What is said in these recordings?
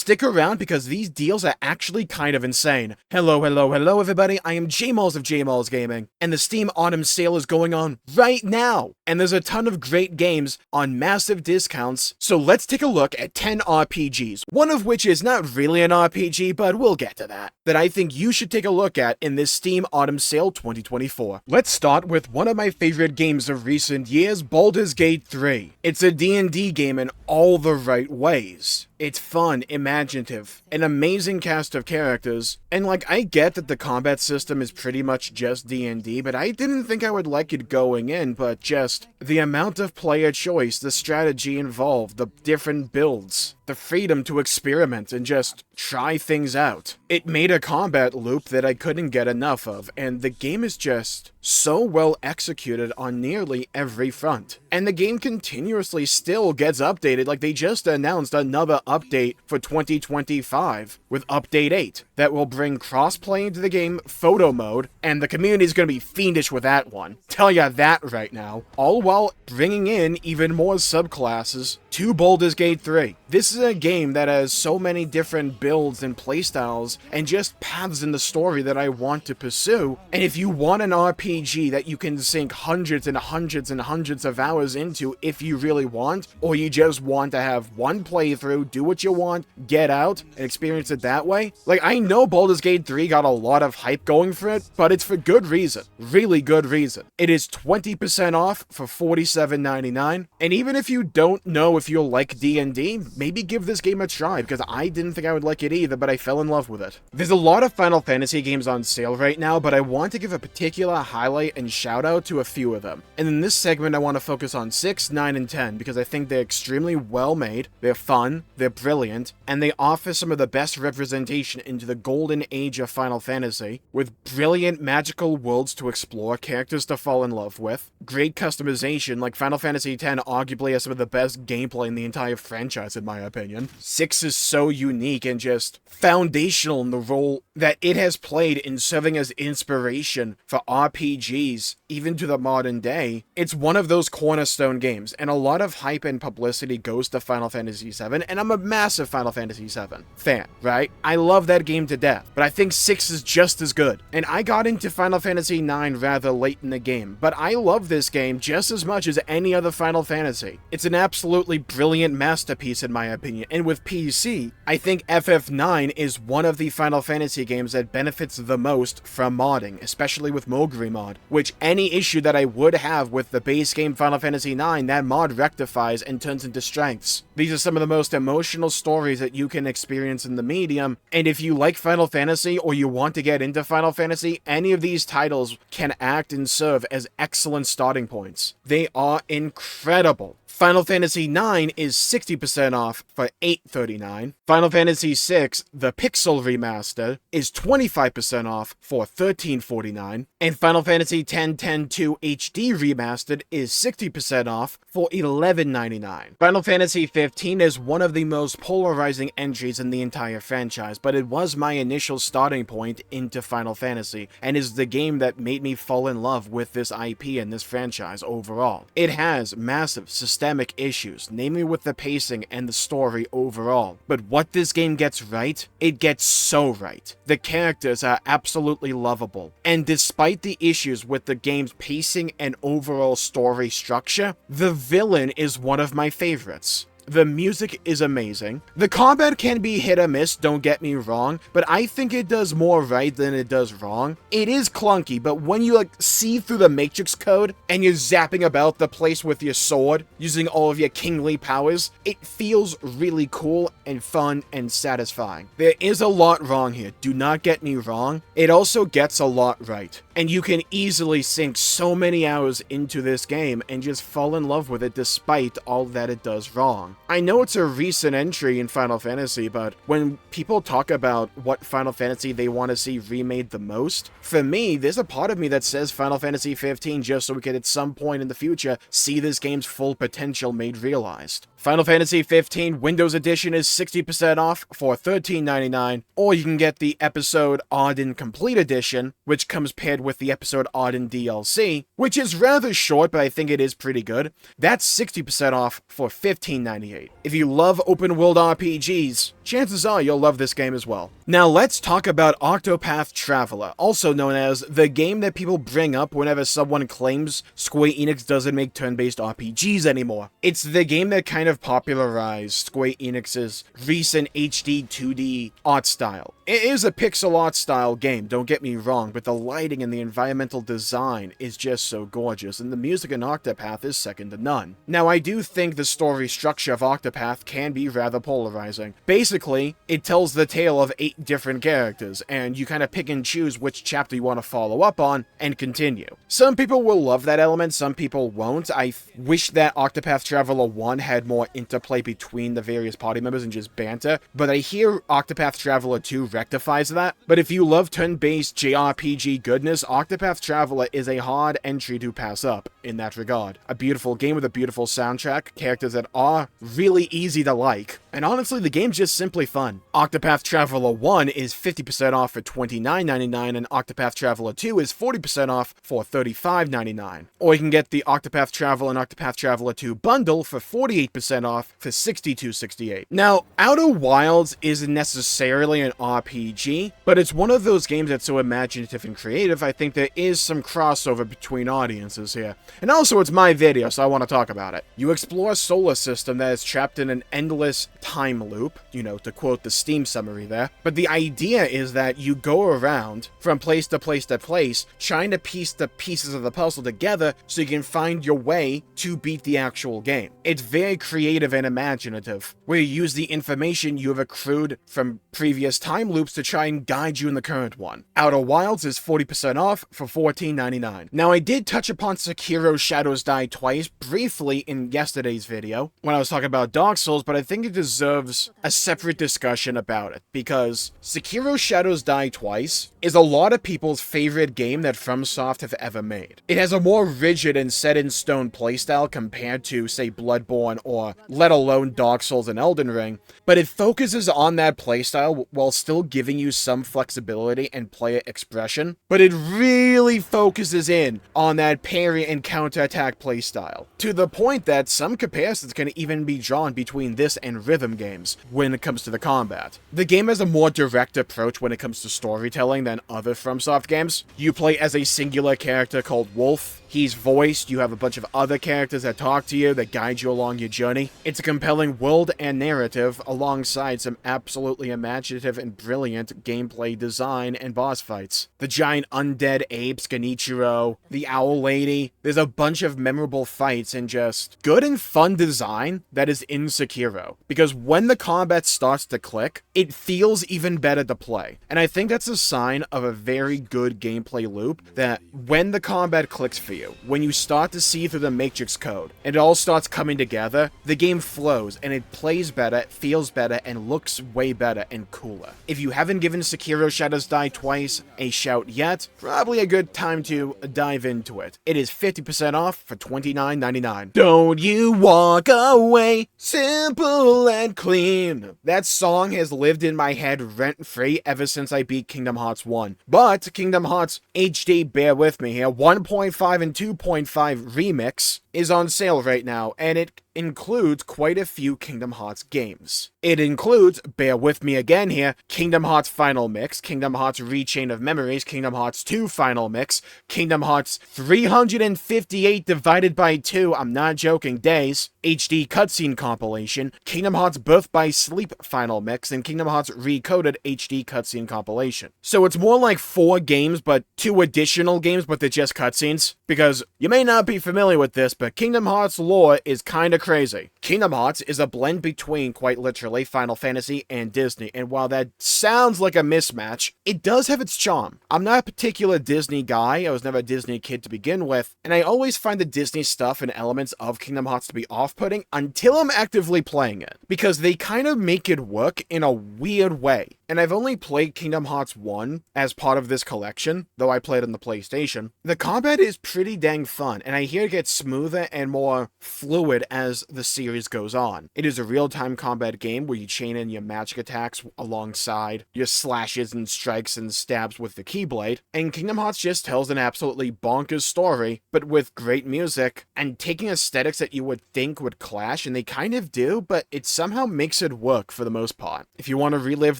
Stick around because these deals are actually kind of insane. Hello everybody, I am Jmulls of Jmulls Gaming, and the Steam Autumn Sale is going on right now, and there's a ton of great games on massive discounts, so let's take a look at 10 RPGs, one of which is not really an RPG, but we'll get to that I think you should take a look at in this Steam Autumn Sale 2024. Let's start with one of my favorite games of recent years, Baldur's Gate 3. It's a D&D game in all the right ways. It's fun, imaginative, an amazing cast of characters, and I get that the combat system is pretty much just D&D, but I didn't think I would like it going in, but just the amount of player choice, the strategy involved, the different builds, the freedom to experiment and just try things out. It made a combat loop that I couldn't get enough of, and the game is just so well executed on nearly every front. And the game continuously still gets updated, they just announced another update for 2025 with Update 8 that will bring crossplay into the game, photo mode, and the community is going to be fiendish with that one. Tell ya that right now. All while bringing in even more subclasses to Baldur's Gate 3. This is a game that has so many different builds and playstyles and just paths in the story that I want to pursue, and if you want an RPG that you can sink hundreds and hundreds and hundreds of hours into if you really want, or you just want to have one playthrough, do what you want, get out, and experience it that way, I know Baldur's Gate 3 got a lot of hype going for it, but it's for good reason. Really good reason. It is 20% off for $47.99, and even if you don't know if you'll like D&D, maybe give this game a try, because I didn't think I would like it either, but I fell in love with it. There's a lot of Final Fantasy games on sale right now, but I want to give a particular highlight and shout out to a few of them. And in this segment, I want to focus on 6, 9, and 10, because I think they're extremely well made, they're fun, they're brilliant, and they offer some of the best representation into the golden age of Final Fantasy, with brilliant magical worlds to explore, characters to fall in love with, great customization, like Final Fantasy X arguably has some of the best gameplay in the entire franchise in my opinion. 6 is so unique and just foundational in the role that it has played in serving as inspiration for RPGs, even to the modern day. It's one of those cornerstone games, and a lot of hype and publicity goes to Final Fantasy VII, and I'm a massive Final Fantasy VII fan, right? I love that game to death, but I think 6 is just as good. And I got into Final Fantasy IX rather late in the game, but I love this game just as much as any other Final Fantasy. It's an absolutely brilliant masterpiece in my opinion, and with PC, I think FF9 is one of the Final Fantasy games that benefits the most from modding, especially with Moguri mod, which any issue that I would have with the base game Final Fantasy IX, that mod rectifies and turns into strengths. These are some of the most emotional stories that you can experience in the medium, and if you like Final Fantasy or you want to get into Final Fantasy, any of these titles can act and serve as excellent starting points. They are incredible. Final Fantasy IX is 60% off for $8.39. Final Fantasy VI, the Pixel Remaster, is 25% off for $13.49. And Final Fantasy X-10-2 HD Remastered is 60% off for $11.99. Final Fantasy 15 is one of the most polarizing entries in the entire franchise, but it was my initial starting point into Final Fantasy, and is the game that made me fall in love with this IP and this franchise overall. It has massive systemic issues, namely with the pacing and the story overall. But what this game gets right, it gets so right. The characters are absolutely lovable, and despite the issues with the game's pacing and overall story structure, the villain is one of my favorites. The music is amazing. The combat can be hit or miss, don't get me wrong, but I think it does more right than it does wrong. It is clunky, but when you see through the matrix code and you're zapping about the place with your sword, using all of your kingly powers, it feels really cool and fun and satisfying. There is a lot wrong here, do not get me wrong. It also gets a lot right, and you can easily sink so many hours into this game and just fall in love with it despite all that it does wrong. I know it's a recent entry in Final Fantasy, but when people talk about what Final Fantasy they want to see remade the most, for me, there's a part of me that says Final Fantasy 15 just so we could at some point in the future see this game's full potential made realized. Final Fantasy 15 Windows Edition is 60% off for $13.99, or you can get the Episode Odd and Complete Edition, which comes paired with the episode Arisen DLC, which is rather short, but I think it is pretty good. That's 60% off for $15.98. If you love open world RPGs, chances are you'll love this game as well. Now let's talk about Octopath Traveler, also known as the game that people bring up whenever someone claims Square Enix doesn't make turn-based RPGs anymore. It's the game that kind of popularized Square Enix's recent HD 2D art style. It is a pixel art style game, don't get me wrong, but the lighting and the environmental design is just so gorgeous, and the music in Octopath is second to none. Now I do think the story structure of Octopath can be rather polarizing. Basically, it tells the tale of 8 different characters, and you kind of pick and choose which chapter you want to follow up on and continue. Some people will love that element, some people won't. I wish that Octopath Traveler 1 had more interplay between the various party members and just banter, but I hear Octopath Traveler 2 rectifies that. But if you love turn-based JRPG goodness, Octopath Traveler is a hard entry to pass up in that regard. A beautiful game with a beautiful soundtrack, characters that are really easy to like, and honestly, the game's just simply fun. Octopath Traveler 1 is 50% off for $29.99, and Octopath Traveler 2 is 40% off for $35.99. Or you can get the Octopath Traveler and Octopath Traveler 2 bundle for 48% off for $62.68. Now, Outer Wilds isn't necessarily an RPG, but it's one of those games that's so imaginative and creative. I think there is some crossover between audiences here. And also, it's my video, so I want to talk about it. You explore a solar system that is trapped in an endless time loop, to quote the Steam summary there. But the idea is that you go around from place to place to place, trying to piece the pieces of the puzzle together so you can find your way to beat the actual game. It's very creative and imaginative, where you use the information you have accrued from previous time loops to try and guide you in the current one. Outer Wilds is 40% off for $14.99. Now, I did touch upon Sekiro Shadows Die Twice briefly in yesterday's video when I was talking about Dark Souls, but I think it deserves a separate discussion about it, because Sekiro Shadows Die Twice is a lot of people's favorite game that FromSoft have ever made. It has a more rigid and set-in-stone playstyle compared to, say, Bloodborne or let alone Dark Souls and Elden Ring, but it focuses on that playstyle while still giving you some flexibility and player expression, but it really focuses in on that parry and counterattack playstyle, to the point that some comparisons can even be drawn between this and rhythm games when it comes to the combat. The game has a more direct approach when it comes to storytelling than other FromSoft games. You play as a singular character called Wolf. He's voiced, you have a bunch of other characters that talk to you, that guide you along your journey. It's a compelling world and narrative, alongside some absolutely imaginative and brilliant gameplay design and boss fights. The giant undead apes, Genichiro, the owl lady, there's a bunch of memorable fights and just good and fun design that is in Sekiro. Because when the combat starts to click, it feels even better to play. And I think that's a sign of a very good gameplay loop, that when the combat clicks for you, when you start to see through the matrix code, and it all starts coming together, the game flows, and it plays better, feels better, and looks way better and cooler. If you haven't given Sekiro Shadows Die Twice a shout yet, probably a good time to dive into it. It is 50% off for $29.99. Don't you walk away, simple and clean. That song has lived in my head rent-free ever since I beat Kingdom Hearts 1. But Kingdom Hearts HD, bear with me here, 1.5 and 2.5 remix is on sale right now, and it includes quite a few Kingdom Hearts games. It includes, bear with me again here, Kingdom Hearts Final Mix, Kingdom Hearts Rechain of Memories, Kingdom Hearts 2 Final Mix, Kingdom Hearts 358 divided by 2, I'm not joking, days, HD Cutscene Compilation, Kingdom Hearts Birth by Sleep Final Mix, and Kingdom Hearts Recoded HD Cutscene Compilation. So it's more like 4 games, but 2 additional games, but they're just cutscenes. Because you may not be familiar with this, but Kingdom Hearts lore is kinda crazy. Kingdom Hearts is a blend between, quite literally, Final Fantasy and Disney, and while that sounds like a mismatch, it does have its charm. I'm not a particular Disney guy, I was never a Disney kid to begin with, and I always find the Disney stuff and elements of Kingdom Hearts to be off-putting until I'm actively playing it, because they kind of make it work in a weird way. and I've only played Kingdom Hearts 1 as part of this collection, though I played on the PlayStation. The combat is pretty dang fun, and I hear it gets smoother and more fluid as the series goes on. It is a real-time combat game where you chain in your magic attacks alongside your slashes and strikes and stabs with the Keyblade, and Kingdom Hearts just tells an absolutely bonkers story, but with great music, and taking aesthetics that you would think would clash, and they kind of do, but it somehow makes it work for the most part. If you want to relive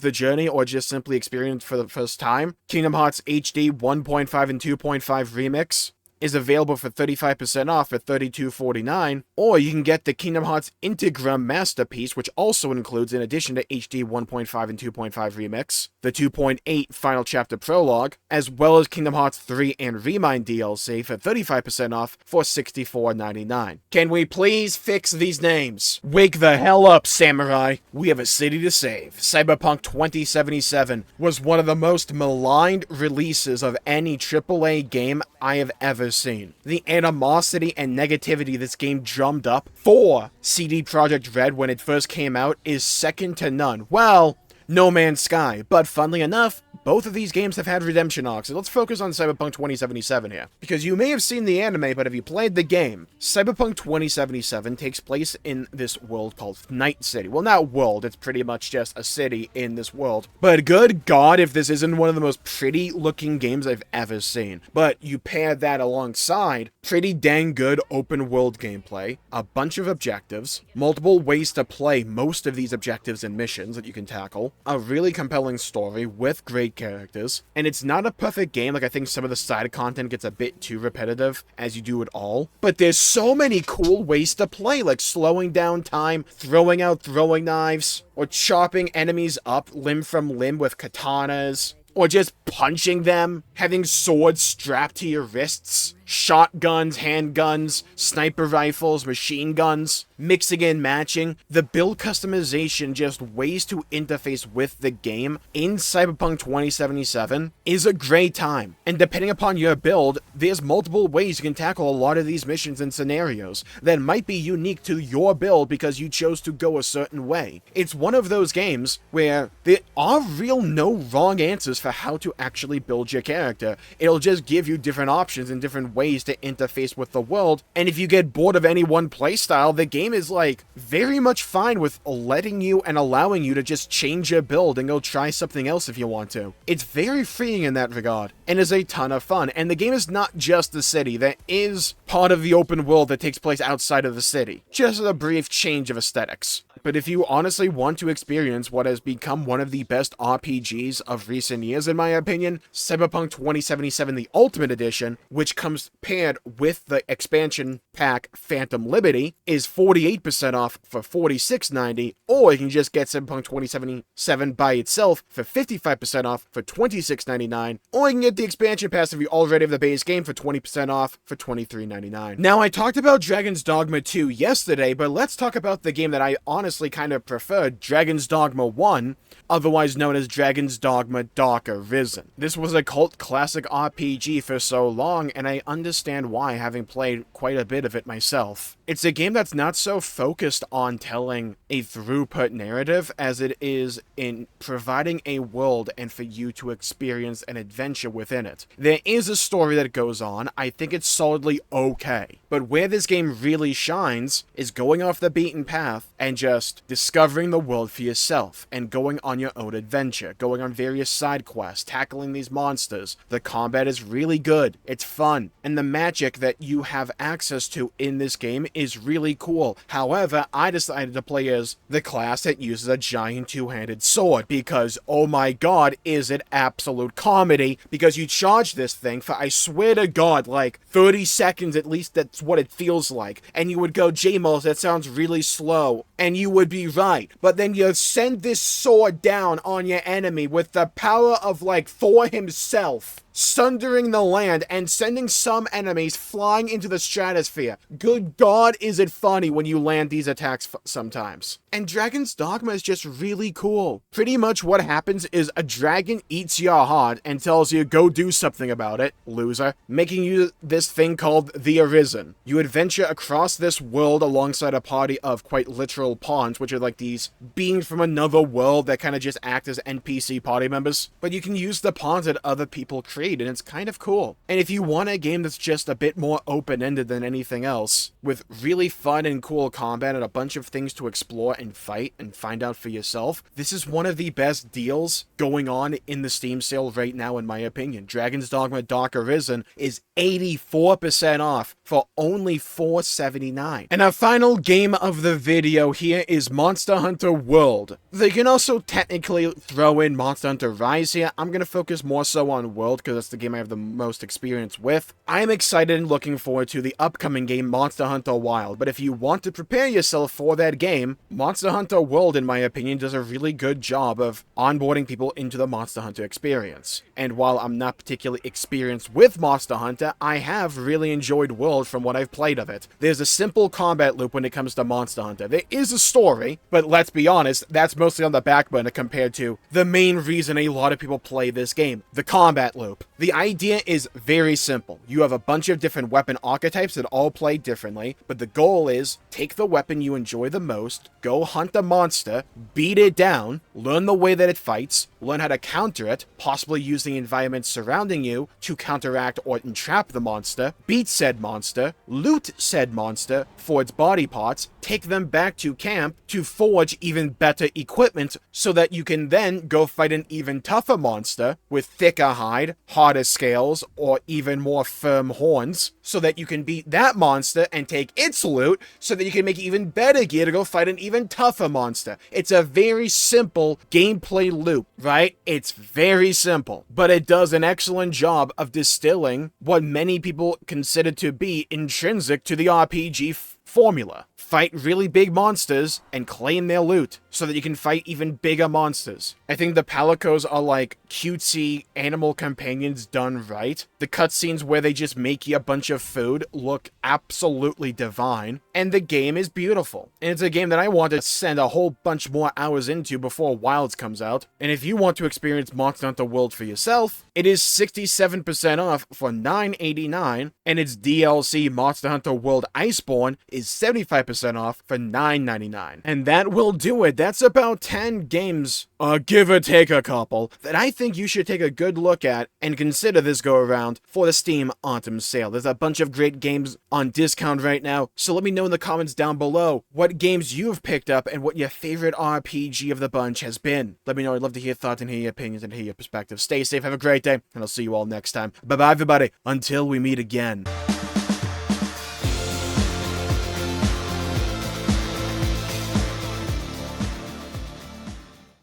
the journey or just simply experience for the first time, Kingdom Hearts HD 1.5 and 2.5 Remix is available for 35% off at $32.49, or you can get the Kingdom Hearts Integra Masterpiece, which also includes, in addition to HD 1.5 and 2.5 Remix, the 2.8 Final Chapter Prologue, as well as Kingdom Hearts 3 and Remind DLC for 35% off for $64.99. Can we please fix these names? Wake the hell up, Samurai! We have a city to save. Cyberpunk 2077 was one of the most maligned releases of any AAA game I have ever seen. The animosity and negativity this game drummed up for CD Projekt Red when it first came out is second to none. Well, No Man's Sky, but funnily enough, both of these games have had redemption arcs, so let's focus on Cyberpunk 2077 here. Because you may have seen the anime, but have you played the game? Cyberpunk 2077 takes place in this world called Night City. Well, not world, it's pretty much just a city in this world. But good God, if this isn't one of the most pretty looking games I've ever seen. But you pair that alongside pretty dang good open world gameplay, a bunch of objectives, multiple ways to play most of these objectives and missions that you can tackle, a really compelling story with great characters, and it's not a perfect game. Like, I think some of the side content gets a bit too repetitive as you do it all, but there's so many cool ways to play, like slowing down time, throwing out throwing knives, or chopping enemies up limb from limb with katanas, or just punching them, having swords strapped to your wrists, shotguns, handguns, sniper rifles, machine guns, mixing and matching. The build customization, just ways to interface with the game in Cyberpunk 2077 is a great time. And depending upon your build, there's multiple ways you can tackle a lot of these missions and scenarios that might be unique to your build because you chose to go a certain way. It's one of those games where there are real no wrong answers for how to actually build your character. It'll just give you different options and different ways to interface with the world, and if you get bored of any one playstyle, the game is like very much fine with letting you and allowing you to just change your build and go try something else if you want to. It's very freeing in that regard, and is a ton of fun. And the game is not just the city. There is part of the open world that takes place outside of the city. Just a brief change of aesthetics. But if you honestly want to experience what has become one of the best RPGs of recent years, in my opinion, Cyberpunk 2077 The Ultimate Edition, which comes paired with the expansion pack Phantom Liberty, is 48% off for $46.90, or you can just get Cyberpunk 2077 by itself for 55% off for $26.99, or you can get the expansion pass if you already have the base game for 20% off for $23.99. Now, I talked about Dragon's Dogma 2 yesterday, but let's talk about the game that I honestly kind of preferred, Dragon's Dogma 1, otherwise known as Dragon's Dogma Dark Arisen. This was a cult classic RPG for so long, and I understand why, having played quite a bit of it myself. It's a game that's not so focused on telling a throughput narrative as it is in providing a world and for you to experience an adventure within it. There is a story that goes on. I think it's solidly okay. But where this game really shines is going off the beaten path and just discovering the world for yourself and going on your own adventure, going on various side quests, tackling these monsters. The combat is really good. It's fun. And the magic that you have access to in this game is really cool. However, I decided to play as the class that uses a giant two-handed sword because, oh my god, is it absolute comedy, because you charge this thing for, I swear to god, like 30 seconds at least. That's what it feels like. And you would go, Jmulls, that sounds really slow. And you would be right. But then you send this sword down on your enemy with the power of, like, Thor himself, sundering the land and sending some enemies flying into the stratosphere. Good god, is it funny when you land these attacks sometimes. And Dragon's Dogma is just really cool. Pretty much what happens is a dragon eats your heart and tells you go do something about it, loser, making you this thing called the Arisen. You adventure across this world alongside a party of quite literal pawns, which are like these beings from another world that kind of just act as NPC party members. But you can use the pawns that other people create, and it's kind of cool. And if you want a game that's just a bit more open-ended than anything else, with really fun and cool combat and a bunch of things to explore and fight and find out for yourself, this is one of the best deals going on in the Steam sale right now, in my opinion. Dragon's Dogma Dark Arisen is 84% off for only $4.79. And our final game of the video here is Monster Hunter World. They can also technically throw in Monster Hunter Rise here. I'm going to focus more so on World because that's the game I have the most experience with. I'm excited and looking forward to the upcoming game Monster Hunter Wild, but if you want to prepare yourself for that game, Monster Hunter World, in my opinion, does a really good job of onboarding people into the Monster Hunter experience. And while I'm not particularly experienced with Monster Hunter, I have really enjoyed World from what I've played of it. There's a simple combat loop when it comes to Monster Hunter. There is a story, but let's be honest, that's mostly on the back burner compared to the main reason a lot of people play this game, the combat loop. The idea is very simple. You have a bunch of different weapon archetypes that all play differently, but the goal is take the weapon you enjoy the most, go hunt a monster, beat it down, learn the way that it fights, learn how to counter it, possibly use the environment surrounding you to counteract or entrap the monster, beat said monster, loot said monster for its body parts, take them back to camp to forge even better equipment so that you can then go fight an even tougher monster with thicker hide, harder scales, or even more firm horns, so that you can beat that monster and take its loot so that you can make even better gear to go fight an even tougher monster. It's a very simple gameplay loop, right? It's very simple, but it does an excellent job of distilling what many people consider to be intrinsic to the RPG formula. Fight really big monsters and claim their loot so that you can fight even bigger monsters. I think the Palicos are like cutesy animal companions done right. The cutscenes where they just make you a bunch of food look absolutely divine, and the game is beautiful. And it's a game that I want to send a whole bunch more hours into before Wilds comes out. And if you want to experience Monster Hunter World for yourself, it is 67% off for $9.89, and its DLC Monster Hunter World Iceborne is 75% off for $9.99. And that will do it. That's about 10 games, give or take a couple, that I think you should take a good look at and consider this go around for the Steam Autumn sale. There's a bunch of great games on discount right now, so let me know in the comments down below what games you've picked up and what your favorite RPG of the bunch has been. Let me know. I'd love to hear your thoughts and hear your opinions and hear your perspectives. Stay safe, have a great day, and I'll see you all next time. Bye-bye, everybody. Until we meet again.